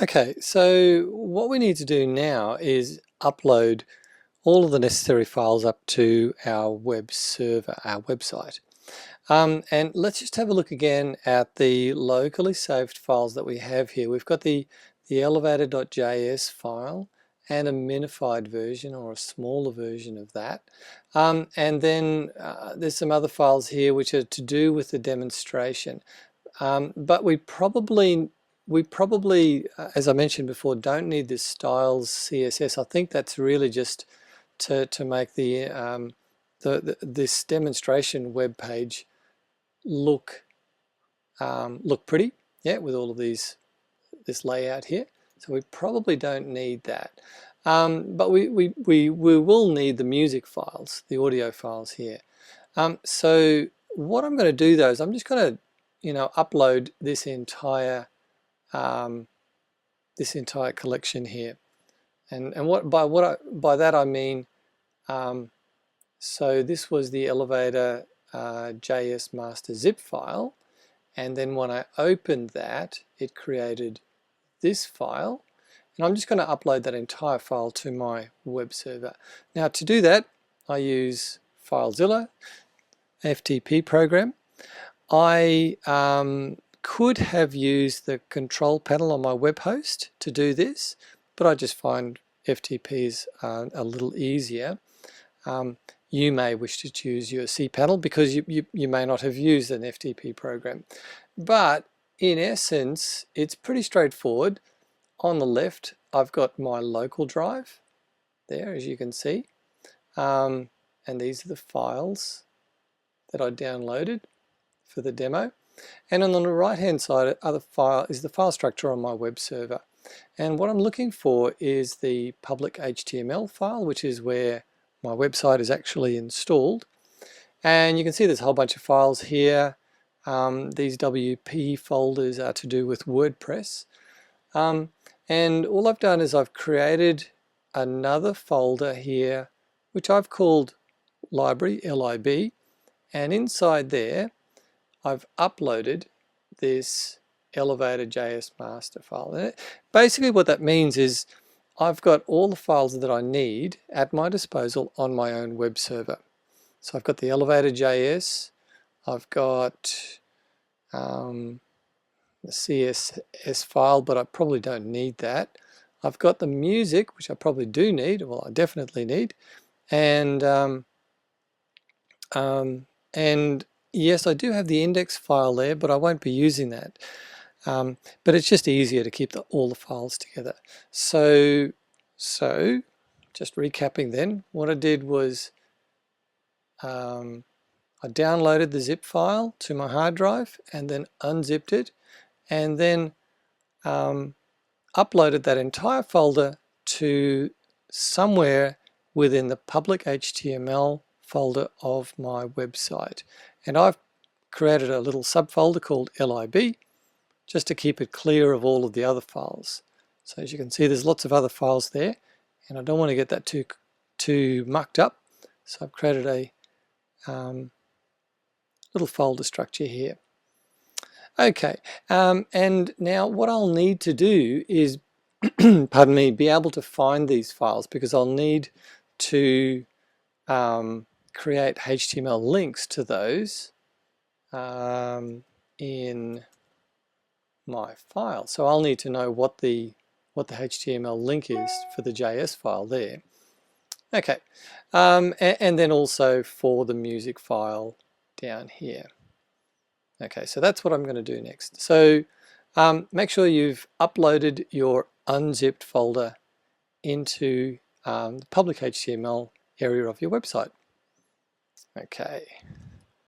Okay, so what we need to do now is upload all of the necessary files up to our web server, our website. And let's just have a look again at the locally saved files that we have here. We've got the Elevator.js file and a minified version or a smaller version of that. And then there's some other files here which are to do with the demonstration. But we probably, as I mentioned before, don't need this styles CSS. I think that's really just to make this demonstration web page look look pretty, yeah, with all of this layout here. So we probably don't need that. But we will need the music files, the audio files here. So what I'm going to do though is I'm just going to upload this entire collection here, and by that I mean so this was the Elevator JS master zip file, and then when I opened that it created this file, and I'm just going to upload that entire file to my web server. Now to do that I use FileZilla FTP program. I could have used the control panel on my web host to do this, but I just find FTPs a little easier. You may wish to choose your cPanel because you may not have used an FTP program. But in essence, it's pretty straightforward. On the left, I've got my local drive there, as you can see. And these are the files that I downloaded for the demo. And on the right-hand side is the file structure on my web server. And what I'm looking for is the public HTML file, which is where my website is actually installed. And you can see there's a whole bunch of files here. These WP folders are to do with WordPress. And all I've done is I've created another folder here, which I've called library, LIB. And inside there, I've uploaded this Elevator.js master file. And basically what that means is I've got all the files that I need at my disposal on my own web server. So I've got the Elevator.js, I've got the CSS file, but I probably don't need that. I've got the music, which I probably do need, well I definitely need, and yes, I do have the index file there, but I won't be using that. But it's just easier to keep all the files together. So just recapping then, what I did was I downloaded the zip file to my hard drive and then unzipped it, and then uploaded that entire folder to somewhere within the public HTML folder of my website. And I've created a little subfolder called LIB just to keep it clear of all of the other files. So as you can see, there's lots of other files there, and I don't want to get that too mucked up. So I've created a little folder structure here. Okay, and now what I'll need to do is, pardon me, be able to find these files, because I'll need to create HTML links to those in my file. So I'll need to know what the HTML link is for the JS file there. Okay, and then also for the music file down here. Okay, so that's what I'm going to do next. So make sure you've uploaded your unzipped folder into the public HTML area of your website. Okay.